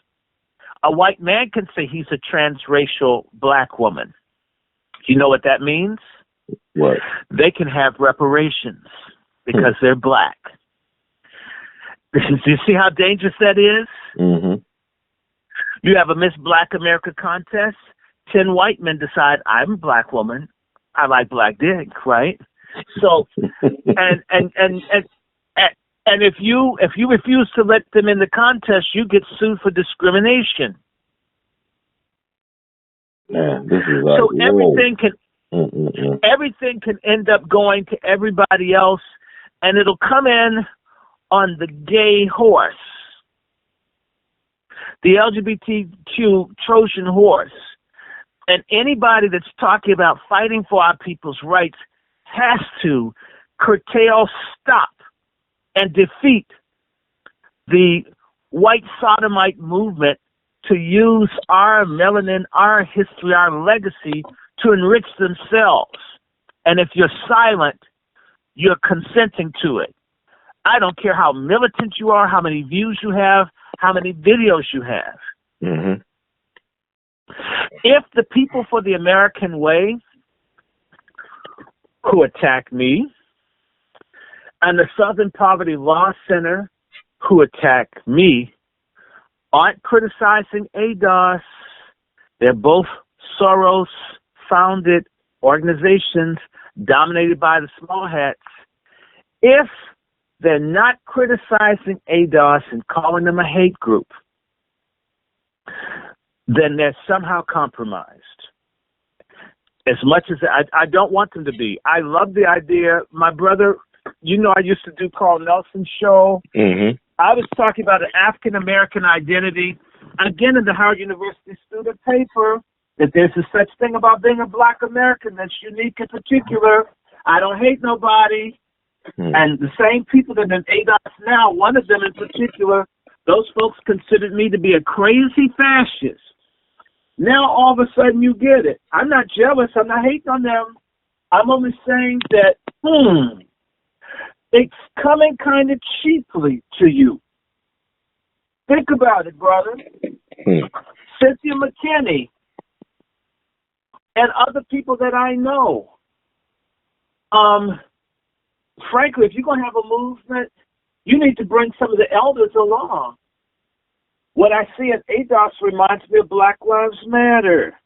A white man can say he's a transracial black woman. You know what that means? What? They can have reparations because they're black. Do you see how dangerous that is? You have a Miss Black America contest. 10 white men decide I'm a black woman. I like black dick, right? So, and if you refuse to let them in the contest, you get sued for discrimination. Man, this is like, so everything can end up going to everybody else, and it'll come in on the gay horse, the LGBTQ Trojan horse. And anybody that's talking about fighting for our people's rights has to curtail, stop, and defeat the white sodomite movement to use our melanin, our history, our legacy to enrich themselves. And if you're silent, you're consenting to it. I don't care how militant you are, how many views you have, how many videos you have. Mm-hmm. If the people for the American way who attack me and the Southern Poverty Law Center who attack me aren't criticizing ADOS, they're both Soros-founded organizations dominated by the small hats. If they're not criticizing ADOS and calling them a hate group, then they're somehow compromised. As much as I don't want them to be. I love the idea. My brother, you know, I used to do Carl Nelson's show. Mm-hmm. I was talking about an African-American identity. Again, in the Howard University student paper, that there's a such thing about being a Black American that's unique and particular. I don't hate nobody. Mm-hmm. And the same people that are in ADOS now, one of them in particular, those folks considered me to be a crazy fascist. Now all of a sudden you get it. I'm not jealous. I'm not hating on them. I'm only saying that, it's coming kind of cheaply to you. Think about it, brother. Cynthia McKinney and other people that I know. Frankly, if you're going to have a movement, you need to bring some of the elders along. What I see at ADOS reminds me of Black Lives Matter.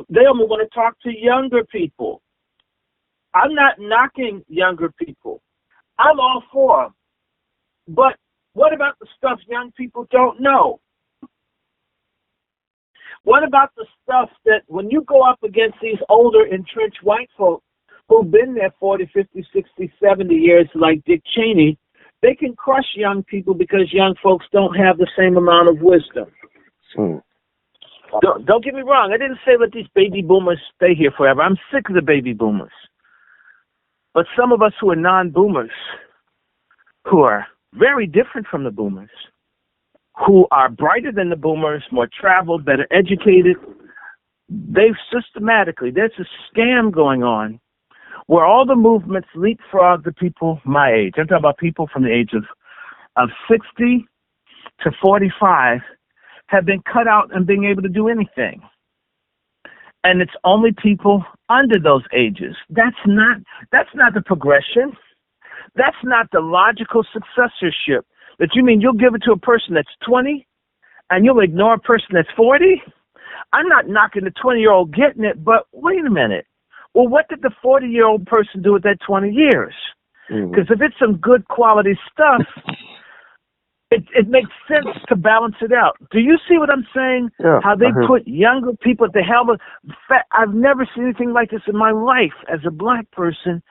They only want to talk to younger people. I'm not knocking younger people. I'm all for them. But what about the stuff young people don't know? What about the stuff that when you go up against these older, entrenched white folk who've been there 40, 50, 60, 70 years like Dick Cheney, they can crush young people because young folks don't have the same amount of wisdom. Don't get me wrong. I didn't say let these baby boomers stay here forever. I'm sick of the baby boomers. But some of us who are non-boomers, who are very different from the boomers, who are brighter than the boomers, more traveled, better educated, they've systematically, there's a scam going on where all the movements leapfrog the people my age. I'm talking about people from the age of 60 to 45 have been cut out and being able to do anything. And it's only people under those ages. That's not the progression. That's not the logical successorship. That you mean you'll give it to a person that's 20 and you'll ignore a person that's 40? I'm not knocking the 20-year-old getting it, but wait a minute. Well, what did the 40-year-old person do with that 20 years? Because if it's some good quality stuff, it makes sense to balance it out. Do you see what I'm saying? Yeah, how they put younger people at the helm of... I've never seen anything like this in my life as a Black person,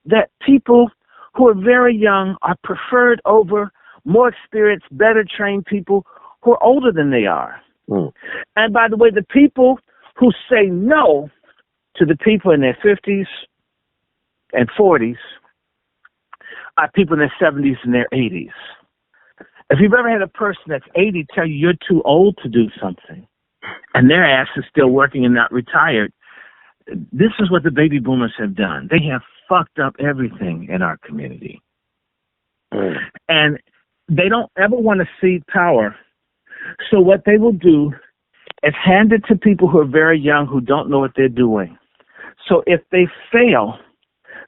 that people who are very young are preferred over more experienced, better trained people who are older than they are. And by the way, the people who say no to the people in their 50s and 40s are people in their 70s and their 80s. If you've ever had a person that's 80 tell you you're too old to do something, and their ass is still working and not retired, this is what the baby boomers have done. They have fucked up everything in our community. And they don't ever want to cede power. So what they will do is hand it to people who are very young who don't know what they're doing. So if they fail,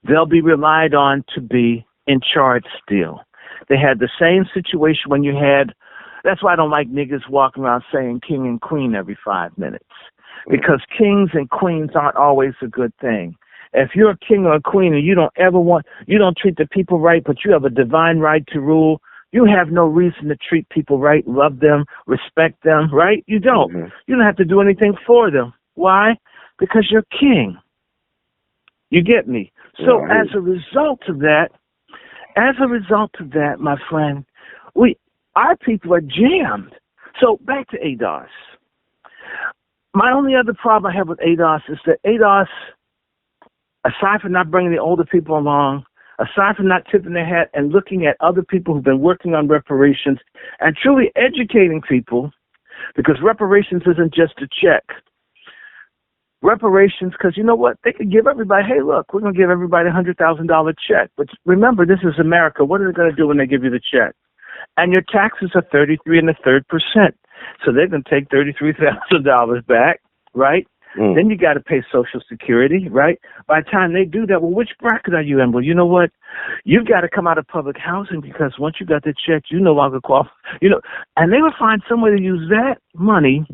they'll be relied on to be in charge still. They had the same situation when you had, that's why I don't like niggas walking around saying king and queen every 5 minutes. Because kings and queens aren't always a good thing. If you're a king or a queen and you don't treat the people right, but you have a divine right to rule, you have no reason to treat people right, love them, respect them, right? You don't. Mm-hmm. You don't have to do anything for them. Why? Because you're king. You get me? So as a result of that, my friend, our people are jammed. So back to ADOS. My only other problem I have with ADOS is that ADOS, aside from not bringing the older people along, aside from not tipping their hat and looking at other people who've been working on reparations and truly educating people, because reparations isn't just a check. Reparations, because you know what? They could give everybody, hey, look, we're going to give everybody a $100,000 check. But remember, this is America. What are they going to do when they give you the check? And your taxes are 33 1/3%. So they're going to take $33,000 back, right? Then you got to pay Social Security, right? By the time they do that, well, which bracket are you in? Well, you know what? You've got to come out of public housing because once you got the check, you no longer qualify. And they would find some way to use that money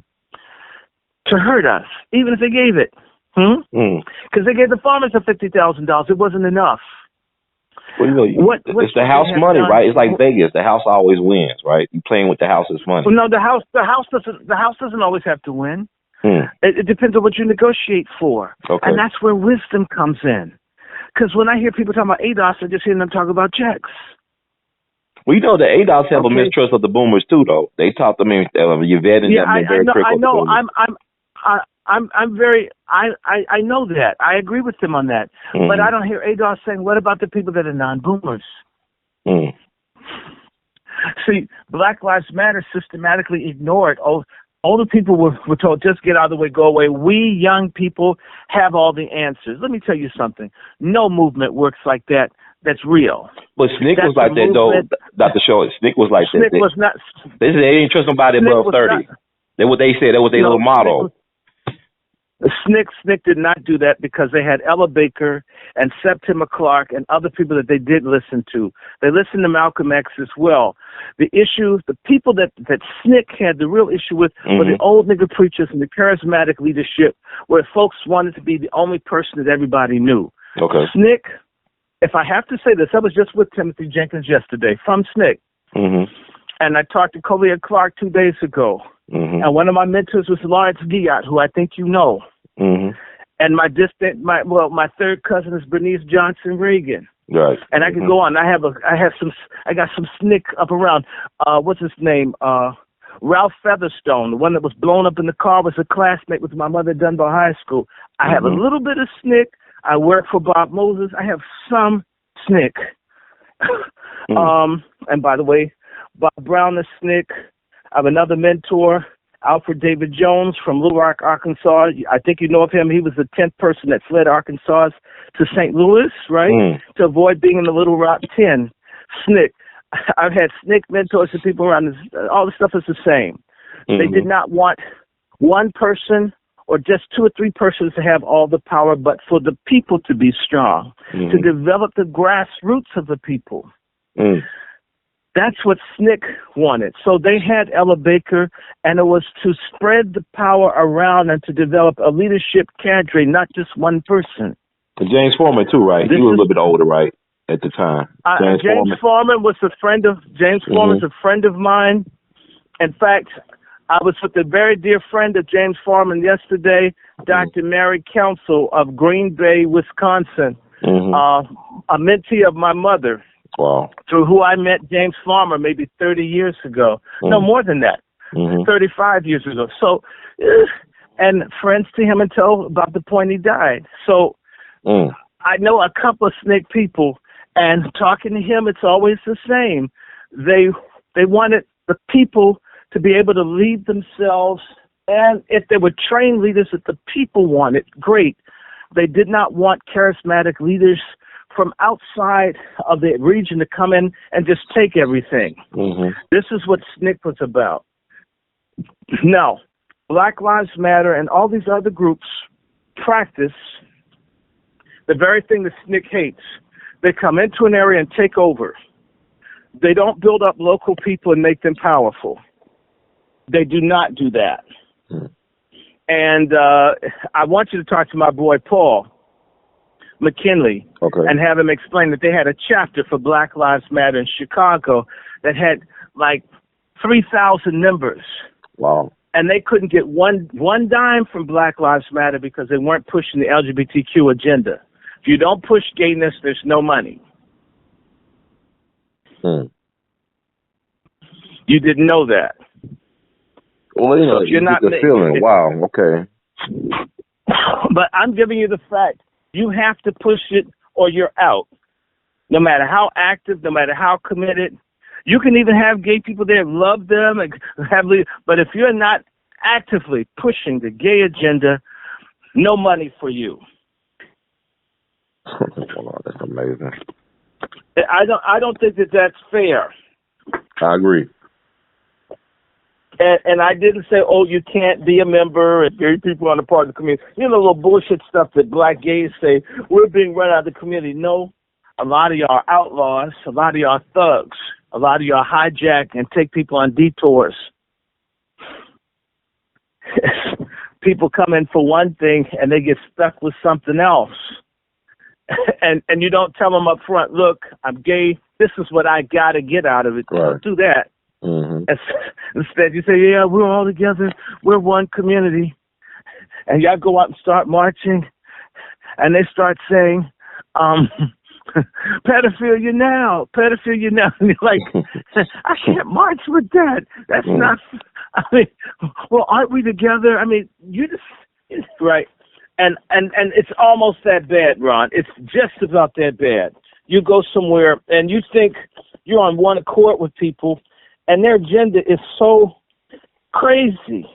to hurt us, even if they gave it. Because they gave the farmers $50,000. It wasn't enough. Well, it's the house money, right? It's like Vegas. The house always wins, right? You're playing with the house's money. Well, no, the house doesn't always have to win. It depends on what you negotiate for. Okay. And that's where wisdom comes in. Because when I hear people talking about ADOS, I just hear them talk about checks. Well, the ADOS have a mistrust of the boomers too, though. They talk to me, Yvette and them very critical. I know. I know that. I agree with them on that. But I don't hear ADOS saying, what about the people that are non-boomers? See, Black Lives Matter systematically ignored. Older people were told, just get out of the way, go away. We young people have all the answers. Let me tell you something. No movement works like that. That's real. But SNCC was like that, though, Dr. Short. SNCC was like that. SNCC was not. They didn't trust nobody above 30. That's what they said. That was their little motto. SNCC did not do that because they had Ella Baker and Septima Clark and other people that they did listen to. They listened to Malcolm X as well. The people that SNCC had the real issue with were the old nigger preachers and the charismatic leadership where folks wanted to be the only person that everybody knew. Okay. SNCC, if I have to say this, I was just with Timothy Jenkins yesterday from SNCC. And I talked to Collier Clark 2 days ago. And one of my mentors was Lawrence Giat, who I think you know. And my third cousin is Bernice Johnson Reagan. Right. And I can go on. I got some SNCC up around. What's his name? Ralph Featherstone, the one that was blown up in the car, was a classmate with my mother at Dunbar High School. I have a little bit of SNCC. I work for Bob Moses. I have some SNCC. And by the way, Bob Brown is SNCC. I have another mentor, Alfred David Jones from Little Rock, Arkansas. I think you know of him. He was the 10th person that fled Arkansas to St. Louis, right, to avoid being in the Little Rock 10. SNCC. I've had SNCC mentors and people around this. All the stuff is the same. They did not want one person or just 2 or 3 persons to have all the power, but for the people to be strong, to develop the grassroots of the people. That's what SNCC wanted. So they had Ella Baker, and it was to spread the power around and to develop a leadership cadre, not just one person. And James Foreman too, right? He was a little bit older, right, at the time. James Foreman was a friend of Foreman's a friend of mine. In fact, I was with a very dear friend of James Foreman yesterday, Dr. Mary Council of Green Bay, Wisconsin, a mentee of my mother. Wow. Through who I met James Farmer maybe 30 years ago. No, more than that. 35 years ago. So, and friends to him until about the point he died. So, I know a couple of SNCC people, and talking to him, it's always the same. They wanted the people to be able to lead themselves, and if they were trained leaders that the people wanted, great. They did not want charismatic leaders from outside of the region to come in and just take everything. This is what SNCC was about. Now, Black Lives Matter and all these other groups practice the very thing that SNCC hates. They come into an area and take over. They don't build up local people and make them powerful. They do not do that. And I want you to talk to my boy Paul. McKinley, and have him explain that they had a chapter for Black Lives Matter in Chicago that had like 3,000 members. Wow. And they couldn't get one dime from Black Lives Matter because they weren't pushing the LGBTQ agenda. If you don't push gayness, there's no money. You didn't know that. Well, you know, so you're not the feeling. Wow. Okay. But I'm giving you the fact. You have to push it or you're out. No matter how active, no matter how committed. You can even have gay people there, love them, but if you're not actively pushing the gay agenda, no money for you. Wow, that's amazing. I don't think that that's fair. I agree. And I didn't say, oh, you can't be a member if gay people aren't a part of the community. You know, the little bullshit stuff that black gays say, we're being run out of the community. No, a lot of y'all are outlaws, a lot of y'all are thugs, a lot of y'all hijack and take people on detours. People come in for one thing and they get stuck with something else. And you don't tell them up front, look, I'm gay. This is what I got to get out of it. Right. Don't do that. Mm-hmm. Instead, you say, yeah, we're all together. We're one community. And y'all go out and start marching. And they start saying, pedophilia now. And you're like, I can't march with that. That's not, I mean, well, aren't we together? I mean, you just, right. And it's almost that bad, Ron. It's just about that bad. You go somewhere and you think you're on one accord with people, and their agenda is so crazy.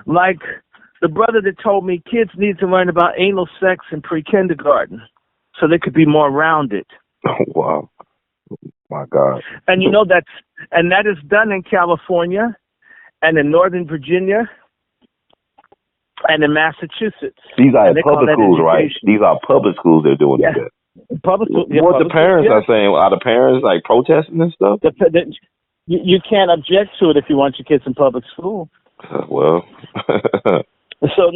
Like the brother that told me kids need to learn about anal sex in pre-kindergarten so they could be more rounded. Oh, wow. My God. And you know that is done in California and in Northern Virginia and in Massachusetts. These are public schools, right? These are public schools they're doing that. Public schools. What the parents are saying, are the parents like protesting and stuff? You can't object to it if you want your kids in public school. Well. So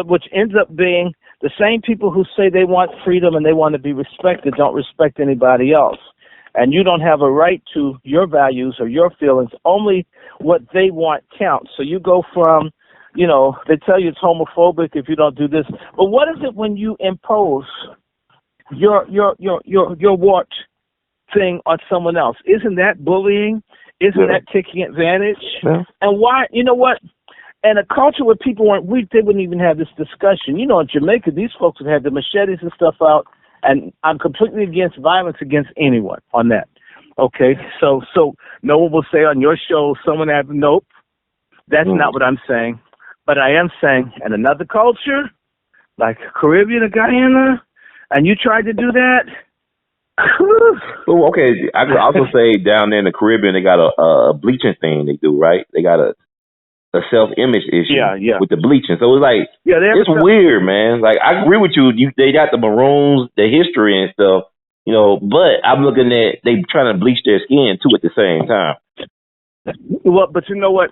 which ends up being the same people who say they want freedom and they want to be respected don't respect anybody else. And you don't have a right to your values or your feelings. Only what they want counts. So you go from, you know, they tell you it's homophobic if you don't do this. But what is it when you impose your what thing on someone else? Isn't that bullying? Isn't that taking advantage? Yeah. And why, you know what? And a culture where people weren't weak, they wouldn't even have this discussion. You know, in Jamaica, these folks would have the machetes and stuff out, and I'm completely against violence against anyone on that. Okay, so no one will say on your show, someone have, nope, that's not what I'm saying. But I am saying, in another culture, like Caribbean or Guyana, and you tried to do that. Well, okay, I could also say down there in the Caribbean, they got a bleaching thing they do, right? They got a self-image issue with the bleaching. So it's like, it's weird, man. Like, I agree with you. They got the maroons, the history and stuff, you know, but I'm looking at they trying to bleach their skin, too, at the same time. Well, but you know what?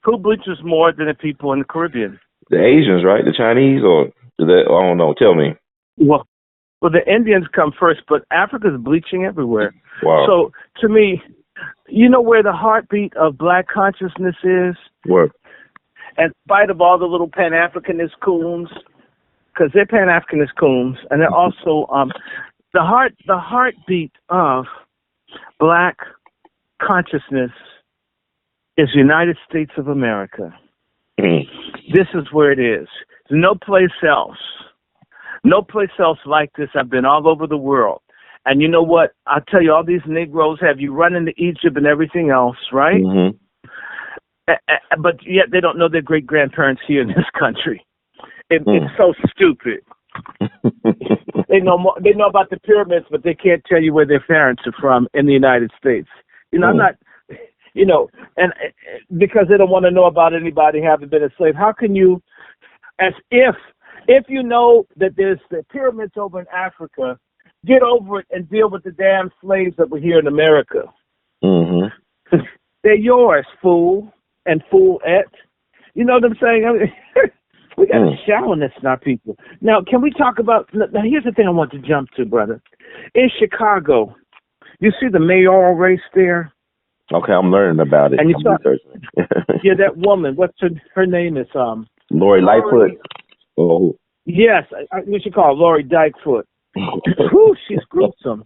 Who bleaches more than the people in the Caribbean? The Asians, right? The Chinese, or I don't know. Tell me. Well, the Indians come first, but Africa's bleaching everywhere. Wow. So, to me, you know where the heartbeat of black consciousness is? Where? In spite of all the little Pan-Africanist coons, because they're Pan-Africanist coons, and they're also the heartbeat of black consciousness is the United States of America. This is where it is. There's no place else. No place else like this. I've been all over the world. And you know what? I'll tell you, all these Negroes have you run into Egypt and everything else, right? Mm-hmm. But yet they don't know their great-grandparents here in this country. It's so stupid. They know about the pyramids, but they can't tell you where their parents are from in the United States. You know, I'm not, you know, and because they don't want to know about anybody having been a slave. How can you, as if you know that there's the pyramids over in Africa, get over it and deal with the damn slaves that were here in America. Mm-hmm. They're yours, fool and foolette. You know what I'm saying? I mean, We got a shallowness in our people. Now, can we talk about? Now, here's the thing I want to jump to, brother. In Chicago, you see the mayoral race there. Okay, I'm learning about it. And you saw, yeah, that woman. What's her name? Is Lori Lightfoot. Oh. Yes, we should call her Lori Dykefoot. Whew, she's gruesome.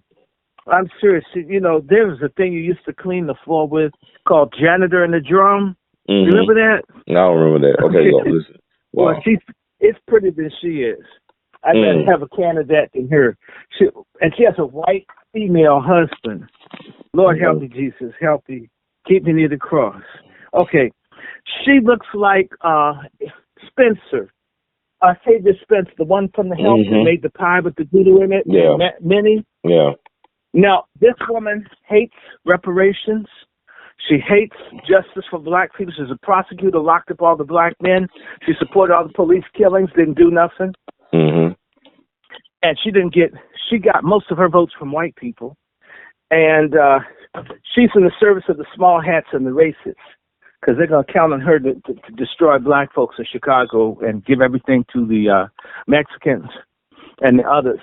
I'm serious. You know, there was a thing you used to clean the floor with called janitor in the drum. You remember that? I don't remember that. Okay, go listen. Wow. Well, it's prettier than she is. I'd rather have a candidate than her. She has a white female husband. Lord help me, Jesus, help me. Keep me near the cross. Okay. She looks like Spencer. Octavia Spencer, the one from the Help that made the pie with the doodle in it. Yeah. Minnie. Yeah. Now, this woman hates reparations. She hates justice for black people. She's a prosecutor, locked up all the black men. She supported all the police killings, didn't do nothing. And she got most of her votes from white people. And she's in the service of the small hats and the racists, because they're going to count on her to destroy black folks in Chicago and give everything to the Mexicans and the others.